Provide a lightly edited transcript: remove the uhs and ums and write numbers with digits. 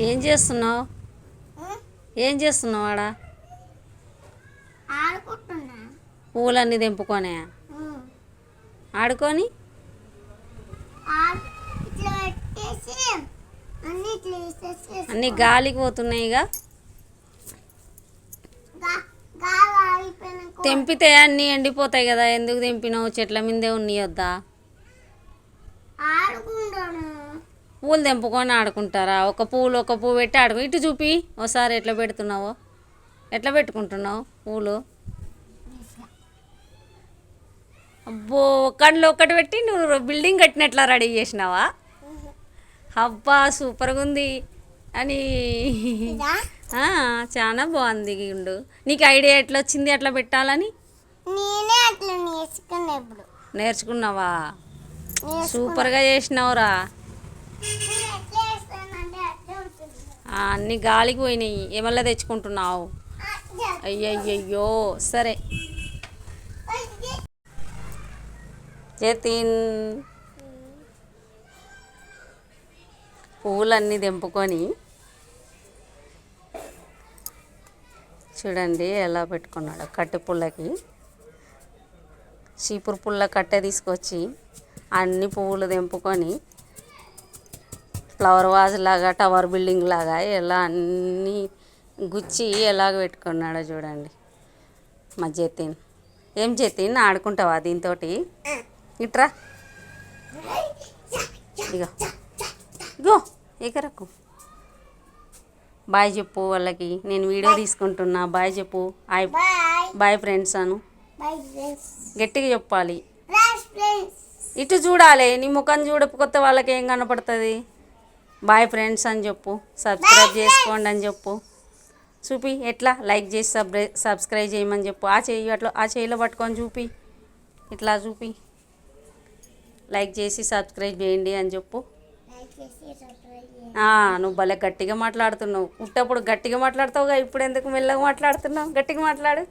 ఏం చేస్తున్నావు? ఏం చేస్తున్నావు ఆడ? పూలన్నీ తెంపుకొనే ఆడుకొని అన్నీ గాలికి పోతున్నాయిగా. తెంపితే అన్నీ ఎండిపోతాయి కదా, ఎందుకు తెంపినావు? చెట్ల మీదే ఉన్నాయి వద్దా? పూలు తెంపుకొని ఆడుకుంటారా? ఒక పువ్వు పెట్టి ఆడుకో. ఇటు చూపి ఒకసారి ఎట్లా పెడుతున్నావో, ఎట్లా పెట్టుకుంటున్నావు పూలు. అబ్బో, ఒక్కడిలో ఒక్కటి పెట్టి నువ్వు బిల్డింగ్ కట్టినట్లా రెడీ చేసినావా? అబ్బా సూపర్గా ఉంది అని. చాలా బాగుంది గుండు. నీకు ఐడియా ఎట్లా వచ్చింది అట్లా పెట్టాలని? నేర్చుకున్నావా? సూపర్గా చేసినావురా. అన్నీ గాలికి పోయినాయి, ఏమల్లా తెచ్చుకుంటున్నావు? అయ్యయ్యో సరే. జతిన్ పువ్వులన్నీ తెంపుకొని చూడండి ఎలా పెట్టుకున్నాడు. కట్టె పుల్లకి చీపురు పుల్ల కట్టె తీసుకొచ్చి అన్ని పువ్వులు తెంపుకొని ఫ్లవర్ వాజ్ లాగా, టవర్ బిల్డింగ్ లాగా ఎలా అన్నీ గుచ్చి ఎలాగ పెట్టుకున్నాడో చూడండి మా జతిన్. ఏం జతిన్, ఆడుకుంటావా దీంతో? ఇట్రా, ఇగో ఇగో ఎగరకు. బాయ్ చెప్పు వాళ్ళకి, నేను వీడియో తీసుకుంటున్నా. బాయ్ చెప్పు. బాయ్ ఫ్రెండ్స్ అను. గట్టిగా చెప్పాలి. ఇటు చూడాలి, నీ ముఖం చూడకపోతే వాళ్ళకి ఏం కనపడుతుంది? బాయ్ ఫ్రెండ్స్ అని చెప్పు. సబ్స్క్రైబ్ చేసుకోండి అని చెప్పు. చూపి ఎట్లా లైక్ చేసి సబ్స్క్రైబ్ చేయమని చెప్పు. ఆ చెయ్యి అట్లా, ఆ చెయ్యిలో పట్టుకొని చూపి, ఇట్లా చూపి లైక్ చేసి సబ్స్క్రైబ్ చేయండి అని చెప్పు. నువ్వు భలే గట్టిగా మాట్లాడుతున్నావు. ఉట్టప్పుడు గట్టిగా మాట్లాడతావుగా, ఇప్పుడు ఎందుకు మెల్లగా మాట్లాడుతున్నావు? గట్టిగా మాట్లాడు.